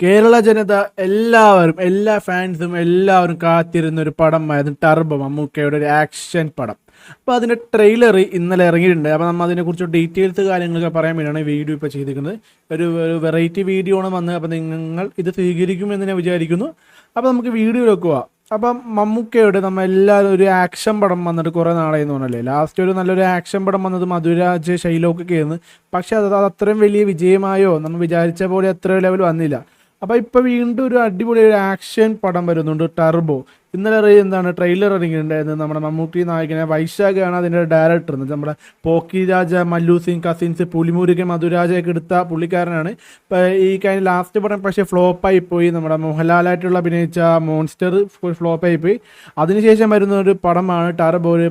കേരള ജനത എല്ലാവരും എല്ലാ ഫാൻസും എല്ലാവരും കാത്തിരുന്ന ഒരു പടമായിരുന്നു ടർബോ, മമ്മൂക്കയുടെ ഒരു ആക്ഷൻ പടം. അപ്പോൾ അതിൻ്റെ ട്രെയിലർ ഇന്നലെ ഇറങ്ങിയിട്ടുണ്ട്. അപ്പോൾ നമ്മൾ അതിനെക്കുറിച്ച് ഡീറ്റെയിൽസ് കാര്യങ്ങളൊക്കെ പറയാൻ വേണ്ടിയാണ് വീഡിയോ ഇപ്പോൾ ചെയ്തിരിക്കുന്നത്. ഒരു വെറൈറ്റി വീഡിയോ ആണ് വന്നത്. അപ്പോൾ നിങ്ങൾ ഇത് സ്വീകരിക്കുമെന്ന് ഞാൻ വിചാരിക്കുന്നു. അപ്പോൾ നമുക്ക് വീഡിയോ വെക്കുക. അപ്പം മമ്മൂക്കയുടെ നമ്മൾ എല്ലാവരും ഒരു ആക്ഷൻ പടം വന്നിട്ട് കുറേ നാളായെന്ന് പറഞ്ഞല്ലേ. ലാസ്റ്റ് ഒരു നല്ലൊരു ആക്ഷൻ പടം വന്നത് മധുരാജ് ഷൈലോക്കൊക്കെ ആയിരുന്നു. പക്ഷേ അത് അത്രയും വലിയ വിജയമായോ നമ്മൾ വിചാരിച്ച പോലെ അത്ര ലെവൽ വന്നില്ല. അപ്പോൾ ഇപ്പോൾ വീണ്ടും ഒരു അടിപൊളി ഒരു ആക്ഷൻ പടം വരുന്നുണ്ട്, ടർബോ. ഇന്നലെ ട്രെയിലർ ഇറങ്ങിയിട്ടുണ്ടായിരുന്നത്. നമ്മുടെ മമ്മൂട്ടി നായകനെ വൈശാഖാണ് അതിൻ്റെ ഡയറക്ടർ. നമ്മുടെ പോക്കി രാജ, മല്ലു സിംഗ് കസിൻസ്, പുലിമുരുകൻ, മധുരാജയൊക്കെ എടുത്ത പുള്ളിക്കാരനാണ്. ഇപ്പോൾ ഈ കഴിഞ്ഞ ലാസ്റ്റ് പടം പക്ഷേ ഫ്ലോപ്പായി പോയി. നമ്മുടെ മോഹൻലാലായിട്ടുള്ള അഭിനയിച്ച മോൺസ്റ്റർ ഫ്ലോപ്പായി പോയി. അതിനുശേഷം വരുന്ന ഒരു പടമാണ് ടർബോ. ഒരു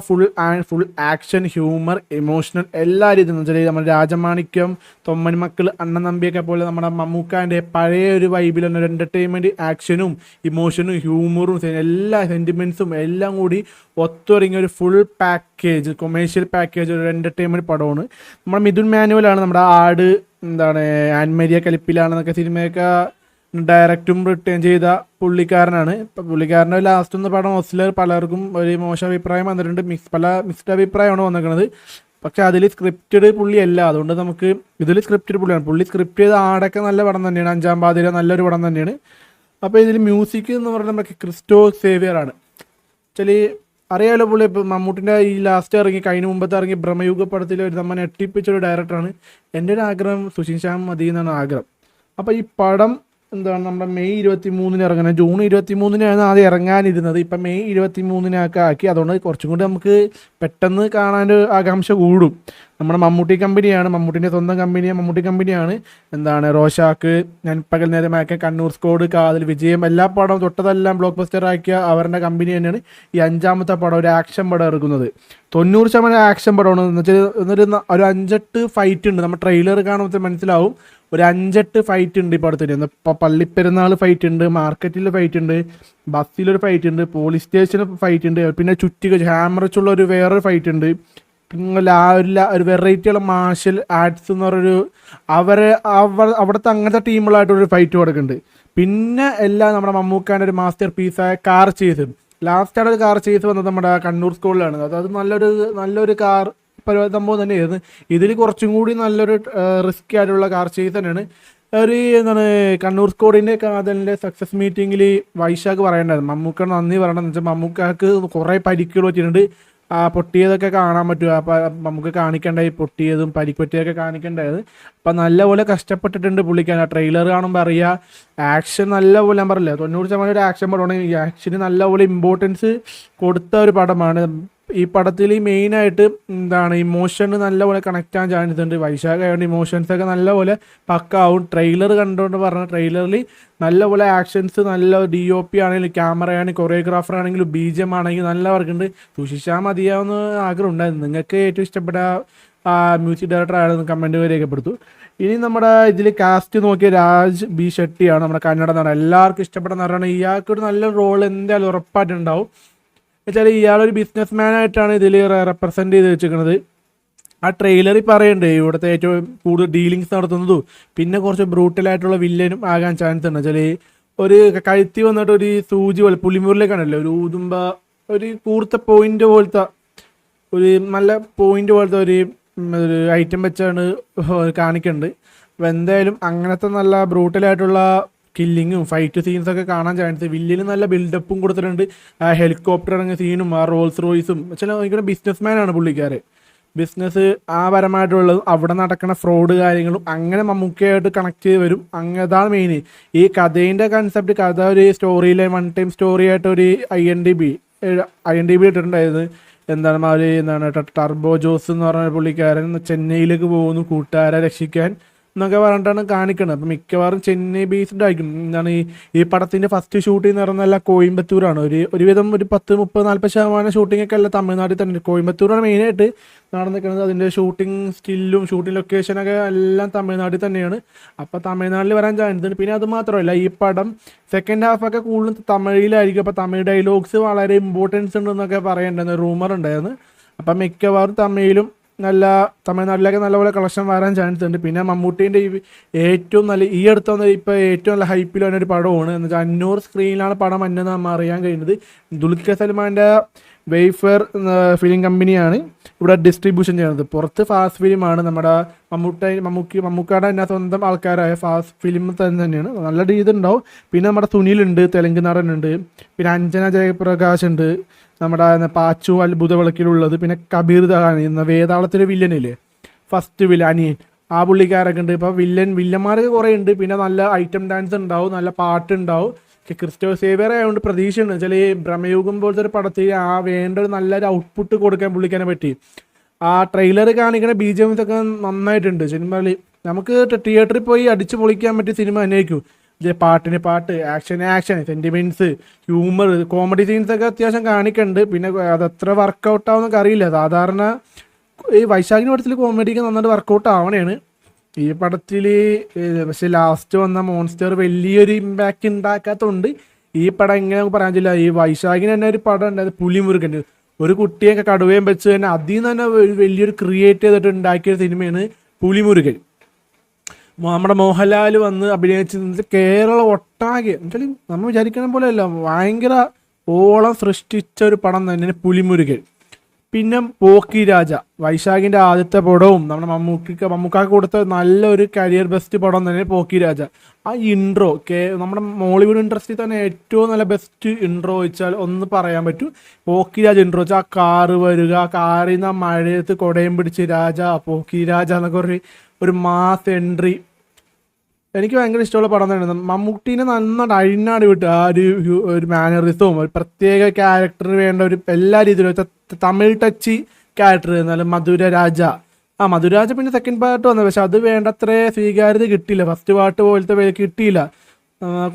ഫുൾ ആക്ഷൻ, ഹ്യൂമർ, ഇമോഷണൽ എല്ലാ രീതിയിലും വെച്ചാൽ നമ്മുടെ രാജമാണിക്യം, തൊമ്മൻ മക്കൾ, അണ്ണൻ നമ്പിയൊക്കെ പോലെ നമ്മുടെ മമ്മൂക്കാൻ്റെ പഴയ ഒരു വൈബിലുള്ള ഒരു എൻ്റർടൈൻമെൻറ്റ്, ആക്ഷനും ഇമോഷനും ഹ്യൂമറും എല്ലാ സെൻറ്റിമെൻറ്റ്സും എല്ലാം കൂടി ഒത്തൊരുങ്ങിയ ഒരു ഫുൾ പാക്കേജ്, കൊമേഴ്ഷ്യൽ പാക്കേജ്, ഒരു എൻ്റർടൈൻമെൻറ്റ് പടമാണ്. നമ്മുടെ മിഥുൻ മാനുവലാണ് നമ്മുടെ ആട് ആൻമരിയ കലിപ്പിലാണെന്നൊക്കെ സിനിമയൊക്കെ ഡയറക്റ്റും റിട്ടേൺ ചെയ്ത പുള്ളിക്കാരനാണ്. ഇപ്പം പുള്ളിക്കാരൻ്റെ ലാസ്റ്റ് ഒന്ന് പടം ഓസ്ലർ പലർക്കും ഒരു മോശം അഭിപ്രായം വന്നിട്ടുണ്ട്. മിക്സ്ഡ് അഭിപ്രായമാണ് വന്നിരിക്കുന്നത്. പക്ഷേ അതിൽ സ്ക്രിപ്റ്റഡ് പുള്ളിയല്ല. അതുകൊണ്ട് നമുക്ക് ഇതിൽ സ്ക്രിപ്റ്റഡ് പുള്ളിയാണ്. പുള്ളി സ്ക്രിപ്റ്റ് ചെയ്ത ആടൊക്കെ നല്ല പടം തന്നെയാണ്. അഞ്ചാം പാതിര നല്ലൊരു പടം തന്നെയാണ്. അപ്പോൾ ഇതിൽ മ്യൂസിക് എന്ന് പറയുന്നത് നമുക്ക് ക്രിസ്റ്റോ സേവിയർ ആണ്. ആക്ച്വലി അറിയാലോ, പുള്ളി ഇപ്പോൾ മമ്മൂട്ടിൻ്റെ ഈ ലാസ്റ്റ് ഇറങ്ങി കഴിഞ്ഞ മുമ്പത്തെ ഇറങ്ങി ബ്രഹ്മയുഗ പടത്തിൽ ഒരു നമ്മൾ ഞെട്ടിപ്പിച്ചൊരു ഡയറക്ടറാണ്. എൻ്റെ ഒരു ആഗ്രഹം സുശീൽ ശ്യാം മതി എന്നാണ് ആഗ്രഹം. അപ്പോൾ ഈ പടം നമ്മുടെ മെയ് 23 ഇറങ്ങുന്നത്. ജൂൺ 23 ആദ്യം ഇറങ്ങാനിരുന്നത്. ഇപ്പം മെയ് 23 ആക്കി. അതുകൊണ്ട് കുറച്ചും കൂടി നമുക്ക് പെട്ടെന്ന് കാണാനൊരു ആകാംക്ഷ കൂടും. നമ്മുടെ മമ്മൂട്ടി കമ്പനിയാണ്, മമ്മൂട്ടിൻ്റെ സ്വന്തം കമ്പനിയാണ്, മമ്മൂട്ടി കമ്പനിയാണ്. റോഷാക്ക്, ഞാൻ പകൽ നേരമാക്കിയ, കണ്ണൂർ സ്കോഡ്, കാതൽ, വിജയം, എല്ലാ പടവും തൊട്ടതെല്ലാം ബ്ലോക്ക് ബസ്റ്റർ ആക്കിയ അവരുടെ കമ്പനി തന്നെയാണ് ഈ 5ാമത്തെ പടം ഒരു ആക്ഷൻ പടം ഇറക്കുന്നത്. 90% ആക്ഷൻ പടമാണ്. എന്ന് വെച്ചാൽ ഒരു 5-8 ഫൈറ്റ് ഉണ്ട്. നമ്മൾ ട്രെയിലർ കാണുമ്പോൾ മനസ്സിലാവും. ഒരു 5-8 ഫൈറ്റ് ഉണ്ട് ഈ പടത്തിന്. ഇപ്പോൾ പള്ളിപ്പെരുന്നാൾ ഫൈറ്റ് ഉണ്ട്, മാർക്കറ്റിൽ ഫൈറ്റ് ഉണ്ട്, ബസ്സിലൊരു ഫൈറ്റ് ഉണ്ട്, പോലീസ് സ്റ്റേഷനിൽ ഫൈറ്റ് ഉണ്ട്, പിന്നെ ചുറ്റിക ഹാമർ വെച്ചുള്ള ഒരു വേറൊരു ഫൈറ്റ് ഉണ്ട്. പിന്നെ ഒരു വെറൈറ്റിയുള്ള മാർഷൽ ആർട്സ് എന്ന് പറഞ്ഞൊരു അവിടുത്തെ അങ്ങനത്തെ ടീമുകളായിട്ടൊരു ഫൈറ്റ് കൊടുക്കുന്നുണ്ട്. പിന്നെ എല്ലാം നമ്മുടെ മമ്മൂക്കാൻ്റെ ഒരു മാസ്റ്റർ പീസായ കാർ ചേസ്. ലാസ്റ്റാണ് ഒരു കാർ ചേസ് വന്നത് നമ്മുടെ കണ്ണൂർ സ്കൂളിലാണ്. അത് നല്ലൊരു കാർ സംഭവം തന്നെയായിരുന്നു. ഇതിൽ കുറച്ചും കൂടി നല്ലൊരു റിസ്ക് ആയിട്ടുള്ള കാർ ചേസ് തന്നെയാണ്. ഒരു കണ്ണൂർ സ്കോഡിൻ്റെ കാതലിൻ്റെ സക്സസ് മീറ്റിങ്ങിൽ വൈശാഖ് പറയേണ്ടത് മമ്മൂക്ക നന്ദി പറയണമെന്ന് വെച്ചാൽ മമ്മൂക്കാക്ക് കുറേ പരിക്കുകൾ പറ്റിയിട്ടുണ്ട്. പൊട്ടിയതൊക്കെ കാണാൻ പറ്റുക. അപ്പം നമുക്ക് കാണിക്കേണ്ടായി പൊട്ടിയതും പരിക്കുപറ്റിയതൊക്കെ കാണിക്കേണ്ടായത്. അപ്പം നല്ലപോലെ കഷ്ടപ്പെട്ടിട്ടുണ്ട് പുള്ളിക്കാൻ. ആ ട്രെയിലർ കാണുമ്പോൾ അറിയാം. ആക്ഷൻ നല്ലപോലെ, ഞാൻ പറയില്ല, 90% ഒരു ആക്ഷൻ പടമാണ്. ഈ ആക്ഷന് നല്ലപോലെ ഇമ്പോർട്ടൻസ് കൊടുത്ത ഒരു പടമാണ്. ഈ പടത്തിൽ മെയിനായിട്ട് ഇമോഷന് നല്ലപോലെ കണക്റ്റ് ആകാൻ ചാൻസ് ഉണ്ട്. വൈശാഖ് ആയതുകൊണ്ട് ഇമോഷൻസൊക്കെ നല്ലപോലെ പക്കാവും. ട്രെയിലർ കണ്ടുകൊണ്ട് പറഞ്ഞ ട്രെയിലറിൽ നല്ലപോലെ ആക്ഷൻസ്, നല്ല DOP ആണെങ്കിലും, ക്യാമറ ആണെങ്കിലും, കൊറിയോഗ്രാഫർ ആണെങ്കിലും, BGM ആണെങ്കിലും നല്ല വർക്കുണ്ട്. സുശിഷാ മതിയാവുന്ന ആഗ്രഹം ഉണ്ടായിരുന്നു. നിങ്ങൾക്ക് ഏറ്റവും ഇഷ്ടപ്പെട്ട മ്യൂസിക് ഡയറക്ടർ ആണെന്ന് കമൻറ്റ് രേഖപ്പെടുത്തു. ഇനി നമ്മുടെ ഇതിൽ കാസ്റ്റ് നോക്കിയ രാജ് ബി ഷെട്ടിയാണ് നമ്മുടെ കന്നഡ നടൻ. എല്ലാവർക്കും ഇഷ്ടപ്പെട്ട നടനാണ്. ഇയാൾക്കൊരു നല്ല റോൾ എന്തായാലും ഉറപ്പായിട്ടുണ്ടാവും. വെച്ചാൽ ഇയാളൊരു ബിസിനസ് മാനായിട്ടാണ് ഇതിൽ റെപ്രസെൻറ്റ് ചെയ്ത് വെച്ചിരിക്കുന്നത്. ആ ട്രെയിലറിൽ പറയുന്നുണ്ട് ഇവിടുത്തെ ഏറ്റവും കൂടുതൽ ഡീലിങ്സ് നടത്തുന്നതും പിന്നെ കുറച്ച് ബ്രൂട്ടലായിട്ടുള്ള വില്ലനും ആകാൻ ചാൻസ് ഉണ്ട്. വെച്ചാൽ ഒരു കഴുത്തി വന്നിട്ട് ഒരു സൂചി പോലെ പുലിമുറിലേക്കാണല്ലോ ഒരു ഊതുമ്പ ഒരു കൂർത്ത പോയിന്റ് പോലത്തെ ഒരു നല്ല പോയിന്റ് പോലത്തെ ഒരു ഐറ്റം വെച്ചാണ് കാണിക്കുന്നുണ്ട്. അപ്പോൾ എന്തായാലും അങ്ങനത്തെ നല്ല ബ്രൂട്ടലായിട്ടുള്ള കില്ലിങ്ങും ഫൈറ്റ് സീൻസൊക്കെ കാണാൻ ചാൻസ്. വില്ലിന് നല്ല ബിൽഡപ്പും കൊടുത്തിട്ടുണ്ട്. ആ ഹെലികോപ്റ്റർ ഇറങ്ങിയ സീനും ആ റോൾസ് റോയ്സും വെച്ചാൽ ഭയങ്കര ബിസിനസ്മാനാണ് പുള്ളിക്കാർ. ബിസിനസ് ആ പരമായിട്ടുള്ളതും അവിടെ നടക്കുന്ന ഫ്രോഡ് കാര്യങ്ങളും അങ്ങനെ മമ്മൂക്കയായിട്ട് കണക്ട് ചെയ്ത് വരും. അതാണ് മെയിൻ. ഈ കഥേൻ്റെ കൺസെപ്റ്റ്, കഥ ഒരു സ്റ്റോറി ലൈൻ, 1 ടൈം സ്റ്റോറി ആയിട്ട് ഒരു IMDb ഇട്ടിട്ടുണ്ടായത്. ടർബോ ജോസ് എന്ന് പറഞ്ഞ പുള്ളിക്കാരൻ ചെന്നൈയിലേക്ക് പോകുന്നു കൂട്ടുകാരെ രക്ഷിക്കാൻ എന്നൊക്കെ പറഞ്ഞിട്ടാണ് കാണിക്കുന്നത്. അപ്പം മിക്കവാറും ചെന്നൈ ബേസ്ഡ് ആയിരിക്കും. ഈ പടത്തിൻ്റെ ഫസ്റ്റ് ഷൂട്ടിംഗ് എന്ന് പറഞ്ഞാൽ കോയമ്പത്തൂരാണ്. ഒരുവിധം ഒരു 10-30-40% ഷൂട്ടിങ്ങൊക്കെ അല്ല തമിഴ്നാട്ടിൽ തന്നെ. കോയമ്പത്തൂരാണ് മെയിനായിട്ട് നടന്നിരിക്കുന്നത്. അതിൻ്റെ ഷൂട്ടിംഗ് സ്റ്റില്ലും ഷൂട്ടിംഗ് ലൊക്കേഷനൊക്കെ എല്ലാം തമിഴ്നാട്ടിൽ തന്നെയാണ്. അപ്പോൾ തമിഴ്നാട്ടിൽ വരാൻ ചാൻസ് ഉണ്ട്. പിന്നെ അത് മാത്രമല്ല, ഈ പടം സെക്കൻഡ് ഹാഫൊക്കെ കൂടുതലും തമിഴിലായിരിക്കും. അപ്പോൾ തമിഴ് ഡയലോഗ്സ് വളരെ ഇമ്പോർട്ടൻസ് ഉണ്ടെന്നൊക്കെ പറയേണ്ടത് റൂമർ ഉണ്ടായിരുന്നു. അപ്പം മിക്കവാറും തമിഴിലും നല്ല തമിഴ്നാട്ടിലൊക്കെ നല്ലപോലെ കളക്ഷൻ വരാൻ ചാൻസ് ഉണ്ട്. പിന്നെ മമ്മൂട്ടീൻ്റെ ഏറ്റവും നല്ല ഈ അടുത്ത് വന്ന ഇപ്പോൾ ഏറ്റവും നല്ല ഹൈപ്പിൽ വന്ന ഒരു പടമാണ്. എന്ന് വെച്ചാൽ 500 സ്ക്രീനിലാണ് പടം വന്നെന്ന് നമ്മൾ അറിയാൻ കഴിയുന്നത്. ദുൽഖർ സൽമാൻ്റെ വെയ്ഫെയർ ഫിലിം കമ്പനിയാണ് ഇവിടെ ഡിസ്ട്രിബ്യൂഷൻ ചെയ്യുന്നത്. പുറത്ത് ഫാസ്റ്റ് ഫിലിമാണ്. നമ്മുടെ മമ്മൂക്കാടെ തന്നെ സ്വന്തം ആൾക്കാരായ ഫാസ്റ്റ് ഫിലിം തന്നെയാണ്. നല്ല രീതി ഉണ്ടാവും. പിന്നെ നമ്മുടെ സുനിലുണ്ട്, തെലുങ്ക് നടനുണ്ട്. പിന്നെ അഞ്ജന ജയപ്രകാശ് ഉണ്ട്, നമ്മുടെ പാച്ചു അത്ഭുത വിളക്കിലുള്ളത്. പിന്നെ കബീർ ദാനി എന്ന വേതാളത്തിലെ വില്ലനില്ലേ, ഫസ്റ്റ് വില്ലൻ അനിയൻ, ആ പുള്ളിക്കാരൊക്കെ ഉണ്ട്. ഇപ്പോൾ വില്ലന്മാരൊക്കെ കുറേ ഉണ്ട്. പിന്നെ നല്ല ഐറ്റം ഡാൻസ് ഉണ്ടാവും, നല്ല പാട്ടുണ്ടാവും. ക്രിസ്റ്റോഫർ സേവിയർ ആയതുകൊണ്ട് പ്രതീക്ഷയുണ്ട്. വെച്ചാൽ ഈ ഭ്രമയുഗം പോലത്തെ ഒരു പടത്തിൽ വേണ്ട ഒരു നല്ലൊരു ഔട്ട്പുട്ട് കൊടുക്കാൻ പുള്ളിക്കാനെ പറ്റി. ആ ട്രെയിലർ കാണിക്കുന്ന BGM ഒക്കെ നന്നായിട്ടുണ്ട്. സിനിമയിൽ നമുക്ക് തിയേറ്ററിൽ പോയി അടിച്ചു പൊളിക്കാൻ പറ്റിയ സിനിമ തന്നെയായിരിക്കും. പാട്ടിന് പാട്ട്, action, sentiments, humour, comedy scenes ഒക്കെ അത്യാവശ്യം കാണിക്കുന്നുണ്ട്. പിന്നെ അതത്ര വർക്കൗട്ട് ആവുന്നൊക്കെ അറിയില്ല. സാധാരണ ഈ വൈശാഖിന് പടത്തിൽ കോമഡിക്ക് നന്നായിട്ട് വർക്കൗട്ട് ആവണേണ് ഈ പടത്തിൽ. പക്ഷെ ലാസ്റ്റ് വന്ന മോൺസ്റ്റർ വലിയൊരു ഇമ്പാക്റ്റ് ഉണ്ടാക്കാത്തതുകൊണ്ട് ഈ പടം എങ്ങനെ നമുക്ക് പറയാൻ പറ്റില്ല. ഈ വൈശാഖിന് തന്നെ ഒരു പടം ഉണ്ടായത് പുലിമുരുകൻ, ഒരു കുട്ടിയൊക്കെ കടുവയും വെച്ച് തന്നെ അതിൽ നിന്ന് തന്നെ വലിയൊരു ക്രിയേറ്റ് ചെയ്തിട്ട് ഉണ്ടാക്കിയ സിനിമയാണ് പുലിമുരുകൻ. നമ്മുടെ മോഹൻലാൽ വന്ന് അഭിനയിച്ച് കേരളം ഒട്ടാകെ എന്നുവെച്ചാൽ നമ്മൾ വിചാരിക്കണ പോലെയല്ല, ഭയങ്കര ഓളം സൃഷ്ടിച്ച ഒരു പടം തന്നെയാണ് പുലിമുരുകൻ. പിന്നെ പോക്കി രാജ, വൈശാഖിൻ്റെ ആദ്യത്തെ പടവും നമ്മുടെ മമ്മൂക്കാക്ക് കൊടുത്ത നല്ലൊരു കരിയർ ബെസ്റ്റ് പടം തന്നെ പോക്കി രാജ. ആ ഇൻട്രോ നമ്മുടെ മോളിവുഡ് ഇൻഡസ്ട്രിയിൽ തന്നെ ഏറ്റവും നല്ല ബെസ്റ്റ് ഇൻട്രോ വെച്ചാൽ ഒന്ന് പറയാൻ പറ്റും പോക്കി രാജ ഇൻട്രോ വെച്ചാൽ. ആ കാറ് വരിക, ആ കാറിൽ നിന്ന് മഴയത്ത് കൊടയും പിടിച്ച് രാജ, പോക്കി രാജ എന്നൊക്കെ ഒരു മാസ് എൻട്രി എനിക്ക് ഭയങ്കര ഇഷ്ടമുള്ള പടം തന്നെയാണ്. മമ്മൂട്ടീനെ നന്നായിട്ട് അഴിനാട് വിട്ട് ആ ഒരു മാനറിസവും ഒരു പ്രത്യേക ക്യാരക്ടറിന് വേണ്ട ഒരു എല്ലാ രീതിയിലും തമിഴ് ടച്ച് ക്യാരക്ടർ. എന്നാലും മധുരരാജ പിന്നെ സെക്കൻഡ് പാർട്ട് വന്നത്, പക്ഷെ അത് വേണ്ടത്ര സ്വീകാര്യത കിട്ടിയില്ല. ഫസ്റ്റ് പാർട്ട് പോലത്തെ കിട്ടിയില്ല,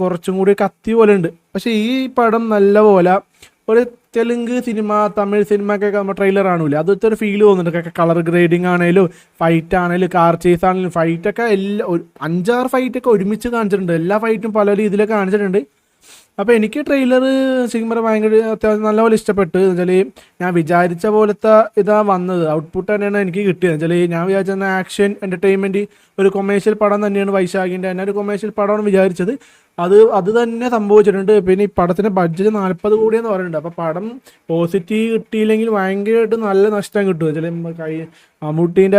കുറച്ചും കൂടി കത്തി പോലെ ഉണ്ട്. പക്ഷെ ഈ പടം നല്ല പോലെ ഒരു തെലുങ്ക് സിനിമ, തമിഴ് സിനിമ ഒക്കെ നമ്മൾ ട്രെയിലർ ആണല്ലോ, അതൊക്കെ ഒരു ഫീൽ തോന്നുന്നുണ്ട്. കളർ ഗ്രേഡിങ് ആണേലും ഫൈറ്റ് ആണേലും കാർ ചേസ് ആണെങ്കിലും ഫൈറ്റൊക്കെ ഒരു 5-6 ഫൈറ്റൊക്കെ ഒരുമിച്ച് കാണിച്ചിട്ടുണ്ട്. എല്ലാ ഫൈറ്റും പല രീതിയിലൊക്കെ കാണിച്ചിട്ടുണ്ട്. അപ്പോൾ എനിക്ക് ട്രെയിലർ ശരിക്കും ഭയങ്കര അത്യാവശ്യം നല്ലപോലെ ഇഷ്ടപ്പെട്ടു. എന്നുവെച്ചാൽ ഞാൻ വിചാരിച്ച പോലത്തെ ഇതാ വന്നത്, ഔട്ട്പുട്ട് തന്നെയാണ് എനിക്ക് കിട്ടിയത്. എന്നുവെച്ചാൽ ഞാൻ വിചാരിച്ച ആക്ഷൻ എൻ്റർടൈൻമെൻറ്റ് ഒരു കൊമേഴ്ഷ്യൽ പടം തന്നെയാണ്, വൈശാഖിൻ്റെ തന്നെ ഒരു കൊമേഴ്ഷ്യൽ പടമാണ് വിചാരിച്ചത്. അത് തന്നെ സംഭവിച്ചിട്ടുണ്ട്. പിന്നെ ഈ പടത്തിൻ്റെ ബഡ്ജറ്റ് 40 കോടിയെന്ന് പറയുന്നുണ്ട്. അപ്പോൾ പടം പോസിറ്റീവ് കിട്ടിയില്ലെങ്കിൽ ഭയങ്കരമായിട്ട് നല്ല നഷ്ടം കിട്ടും. വെച്ചാൽ മമ്മൂട്ടീൻ്റെ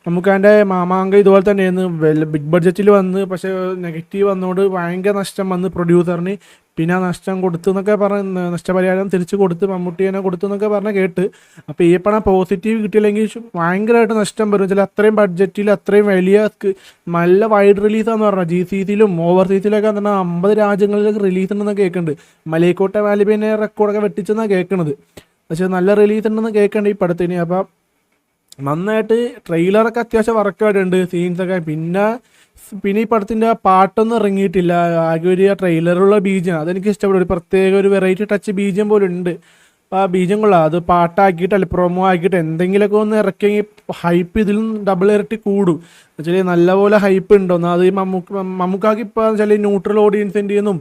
നമുക്കതിൻ്റെ മാമാങ്ക ഇതുപോലെ തന്നെയായിരുന്നു, ബിഗ് ബഡ്ജറ്റിൽ വന്ന് പക്ഷേ നെഗറ്റീവ് വന്നുകൊണ്ട് ഭയങ്കര നഷ്ടം വന്ന് പ്രൊഡ്യൂസറിന്. പിന്നെ ആ നഷ്ടം കൊടുത്തു എന്നൊക്കെ പറഞ്ഞ് നഷ്ടപരിഹാരം തിരിച്ച് കൊടുത്ത് മമ്മൂട്ടിയെ കൊടുത്തു എന്നൊക്കെ പറഞ്ഞ് കേട്ട്. അപ്പോൾ ഈ പണം പോസിറ്റീവ് കിട്ടിയില്ലെങ്കിൽ ഭയങ്കരമായിട്ട് നഷ്ടം വരും. ചില അത്രയും ബഡ്ജറ്റിൽ അത്രയും വലിയ നല്ല വൈഡ് റിലീസാന്ന് പറഞ്ഞാൽ GCCയിലും ഓവർസീസിലൊക്കെ തന്നെ 50 രാജ്യങ്ങളിലൊക്കെ റിലീസ് ഉണ്ടെന്ന് കേൾക്കുന്നുണ്ട്. മലൈക്കോട്ടെ വാലിബിനെ റെക്കോർഡൊക്കെ വെട്ടിച്ചെന്നാണ് കേൾക്കുന്നത്. പക്ഷെ നല്ല റിലീസ് ഉണ്ടെന്ന് കേൾക്കുന്നുണ്ട് ഈ പടത്തിന്. അപ്പം നന്നായിട്ട് ട്രെയിലറൊക്കെ അത്യാവശ്യം വർക്കായിട്ടുണ്ട്, സീൻസൊക്കെ. പിന്നെ ഈ പടത്തിൻ്റെ പാട്ടൊന്നും ഇറങ്ങിയിട്ടില്ല, ആകെ ഒരു ട്രെയിലറുള്ള BGM അതെനിക്ക് ഇഷ്ടപ്പെടും. ഒരു പ്രത്യേക ഒരു വെറൈറ്റി ടച്ച് BGM പോലും ഉണ്ട്. അപ്പോൾ ആ BGM കൊള്ളാം. അത് പാട്ടാക്കിയിട്ട് അല്ല പ്രൊമോ ആക്കിയിട്ട് എന്തെങ്കിലുമൊക്കെ ഒന്ന് ഇറക്കിയെങ്കിൽ ഹൈപ്പ് ഇതിലും ഡബിൾ ഇരട്ടി കൂടും. എന്നുവെച്ചാൽ നല്ലപോലെ ഹൈപ്പ് ഉണ്ടോന്ന്. അത് ഈ മമ്മൂക്കാക്ക് ഇപ്പോൾ വെച്ചാൽ ന്യൂട്രൽ ഓഡിയൻസിൻ്റെ നിന്നും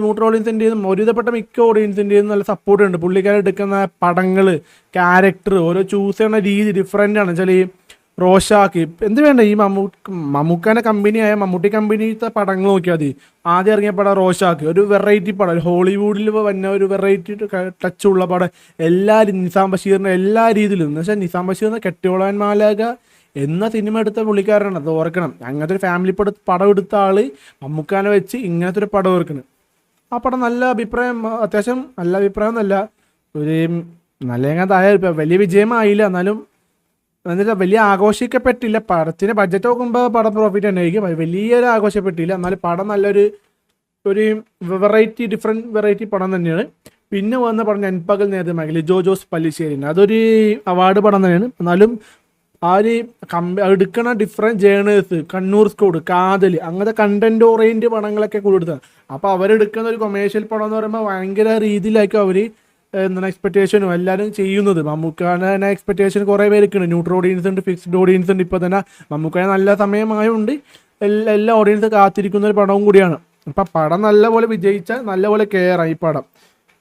ന്യൂട്രൽ ഓഡിയൻസിൻ്റെ നിന്നും ഒരുവിധപ്പെട്ട മിക്ക ഓഡിയൻസിൻ്റെ നിന്നും നല്ല സപ്പോർട്ട് ഉണ്ട്. പുള്ളിക്കാരെ എടുക്കുന്ന പടങ്ങൾ, ക്യാരക്ടർ, ഓരോ ചൂസ് ചെയ്യുന്ന രീതി ഡിഫറെൻ്റ് ആണ്. വെച്ചാൽ ഈ റോഷാക്ക് എന്ത് വേണ്ട, ഈ മമ്മൂക്കാൻ്റെ കമ്പനിയായ മമ്മൂട്ടി കമ്പനിത്തെ പടങ്ങൾ നോക്കിയാൽ മതി. ആദ്യം ഇറങ്ങിയ പടം റോഷാക്ക്, ഒരു വെറൈറ്റി പടം, ഹോളിവുഡിൽ വന്ന ഒരു വെറൈറ്റി ടച്ചുള്ള പടം. നിസാം ബഷീറിൻ്റെ എല്ലാ രീതിയിലും. എന്ന് വെച്ചാൽ നിസാം ബഷീറിൻ്റെ കെട്ടിയോളാൻ മാലാക എന്ന സിനിമ എടുത്ത പുള്ളിക്കാരനാണ്, അത് ഓർക്കണം. അങ്ങനത്തെ ഒരു ഫാമിലി പടം എടുത്ത ആള് മമ്മൂക്കാനെ വെച്ച് ഇങ്ങനത്തെ ഒരു പടം ഓർക്കണം. ആ പടം നല്ല അഭിപ്രായം, അത്യാവശ്യം നല്ല അഭിപ്രായം എന്നല്ല, ഒരു നല്ല വലിയ വിജയമായില്ല, എന്നാലും എന്നിട്ട് വലിയ ആഘോഷിക്കപ്പെട്ടില്ല. പടത്തിന് ബഡ്ജറ്റ് നോക്കുമ്പോൾ പടം പ്രോഫിറ്റ് തന്നെ ആയിരിക്കും, വലിയൊരു ആഘോഷപ്പെട്ടില്ല. എന്നാലും പടം നല്ലൊരു ഡിഫറെൻറ്റ് വെറൈറ്റി പടം തന്നെയാണ്. പിന്നെ വന്ന പടം നൻപകൽ നേരത്തെ ജോസ് പല്ലിശ്ശേരി, അതൊരു അവാർഡ് പടം തന്നെയാണ്. എന്നാലും ആ ഒരു എടുക്കണ ഡിഫറെൻറ്റ് ജേണേഴ്സ്, കണ്ണൂർ സ്കോഡ്, കാതൽ, അങ്ങനത്തെ കണ്ടന്റ് ഓറിയൻറ്റ് പടങ്ങളൊക്കെ കൊടുത്തത്. അപ്പോൾ അവരെടുക്കുന്ന ഒരു കൊമേഴ്ഷ്യൽ പടം എന്ന് പറയുമ്പോൾ ഭയങ്കര രീതിയിലായിരിക്കും അവർ എക്സ്പെക്ടേഷനും എല്ലാവരും ചെയ്യുന്നത്. മമ്മൂക്കാനെ തന്നെ എക്സ്പെക്ടേഷൻ കുറേ പേർക്കുണ്ട്. ന്യൂട്രൽ ഓഡിയൻസ് ഉണ്ട്, ഫിക്സ്ഡ് ഓഡിയൻസ് ഉണ്ട്. ഇപ്പോൾ തന്നെ മമ്മൂക്കാനെ നല്ല സമയമായതുകൊണ്ട് എല്ലാ ഓഡിയൻസ് കാത്തിരിക്കുന്ന ഒരു പടവും കൂടിയാണ്. അപ്പം പടം നല്ലപോലെ വിജയിച്ചാൽ നല്ലപോലെ കെയറായി ഈ പടം.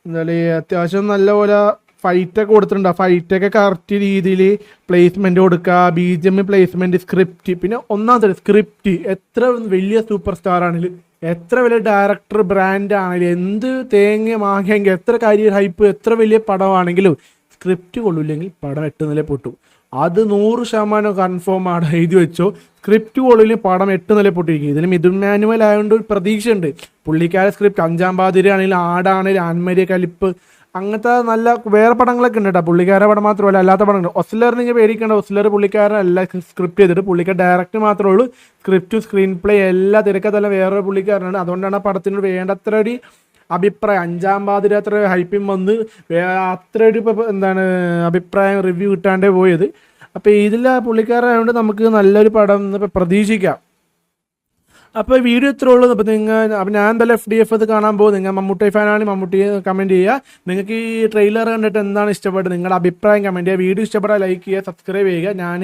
എന്തായാലും അത്യാവശ്യം നല്ലപോലെ ഫൈറ്റൊക്കെ കൊടുത്തിട്ടുണ്ട്. ആ ഫൈറ്റൊക്കെ കറക്റ്റ് രീതിയിൽ പ്ലേസ്മെൻറ്റ് കൊടുക്കുക, BGM പ്ലേസ്മെൻറ്റ്, സ്ക്രിപ്റ്റ്. പിന്നെ ഒന്നാമത്തെ സ്ക്രിപ്റ്റ് എത്ര വലിയ സൂപ്പർ സ്റ്റാർ ആണെങ്കിലും എത്ര വലിയ ഡയറക്ടർ ബ്രാൻഡ് ആണെങ്കിലും എന്ത് തേങ്ങ മാങ്ങിയെങ്കിൽ എത്ര കരിയർ ഹൈപ്പ് എത്ര വലിയ പടമാണെങ്കിലും സ്ക്രിപ്റ്റ് കൊള്ളില്ലെങ്കിൽ പടം 8 നില പൊട്ടും. അത് 100% കൺഫേം ആണ്, എഴുതി വെച്ചോ. സ്ക്രിപ്റ്റ് കൊള്ളില്ലെങ്കിൽ പടം 8 നില പൊട്ടിയിരിക്കും. ഇതിൽ മിഥുൻ മാനുവൽ ആയതുകൊണ്ട് ഒരു പ്രതീക്ഷയുണ്ട്. പുള്ളിക്കാരെ സ്ക്രിപ്റ്റ് 5-ാം പാതിര ആണെങ്കിലും ആടാണെങ്കിലും ആൻമരിയ കലിപ്പ് അങ്ങനത്തെ നല്ല വേറെ പടങ്ങളൊക്കെ ഉണ്ട് കേട്ടോ. പുള്ളിക്കാരുടെ പടം മാത്രമല്ല അല്ലാത്ത പടങ്ങൾ. ഒസ്ലറിന് നിങ്ങൾ പേടിക്കേണ്ട, ഒസ്ലർ പുള്ളിക്കാരനല്ല സ്ക്രിപ്റ്റ് ചെയ്തിട്ട് പുള്ളിക്കാർ ഡയറക്റ്റ് മാത്രമേ ഉള്ളൂ. സ്ക്രിപ്റ്റും സ്ക്രീൻ പ്ലേ എല്ലാ തിരക്കതെല്ലാം വേറൊരു പുള്ളിക്കാരനാണ്. അതുകൊണ്ടാണ് ആ പടത്തിനോട് വേണ്ടത്ര ഒരു അഭിപ്രായം 5-ാം പാതിര അത്ര ഹൈപ്പിങ് വന്ന് അത്ര ഒരു അഭിപ്രായം റിവ്യൂ കിട്ടാണ്ടേ പോയത്. അപ്പോൾ ഇതിൽ പുള്ളിക്കാരായതുകൊണ്ട് നമുക്ക് നല്ലൊരു പടം പ്രതീക്ഷിക്കാം. അപ്പോൾ വീഡിയോ ഇത്രേ ഉള്ളൂ. അപ്പോൾ ഞാൻ എന്തായാലും FDF അത് കാണാൻ പോകും. നിങ്ങൾ മമ്മൂട്ടി ഫാനാണെങ്കിൽ മമ്മൂട്ടി കമൻറ്റ് ചെയ്യുക. നിങ്ങൾക്ക് ഈ ട്രെയിലർ കണ്ടിട്ട് എന്താണ് ഇഷ്ടപ്പെട്ടത്, നിങ്ങളുടെ അഭിപ്രായം കമൻറ്റ് ചെയ്യുക. വീഡിയോ ഇഷ്ടപ്പെട്ടാൽ ലൈക്ക് ചെയ്യുക, സബ്സ്ക്രൈബ് ചെയ്യുക. ഞാൻ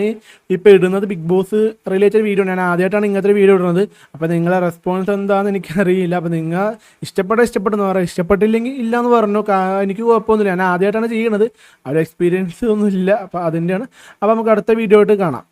ഇപ്പോൾ ഇടുന്നത് ബിഗ് ബോസ് റിലേറ്റഡ് വീഡിയോ, ഞാൻ ആദ്യമായിട്ടാണ് ഇങ്ങനത്തെ വീഡിയോ ഇടുന്നത്. അപ്പോൾ നിങ്ങളെ റെസ്പോൺസ് എന്താണെന്ന് എനിക്കറിയില്ല. അപ്പോൾ നിങ്ങൾ ഇഷ്ടപ്പെട്ടെന്ന് പറയാം, ഇഷ്ടപ്പെട്ടില്ലെങ്കിൽ ഇല്ല എന്ന് പറഞ്ഞു. എനിക്ക് കുഴപ്പമൊന്നുമില്ല, ഞാൻ ആദ്യമായിട്ടാണ് ചെയ്യുന്നത്, ആ ഒരു എക്സ്പീരിയൻസ് ഒന്നും ഇല്ല. അപ്പോൾ അതിൻ്റെയാണ്. അപ്പോൾ നമുക്ക് അടുത്ത വീഡിയോ ആയിട്ട് കാണാം.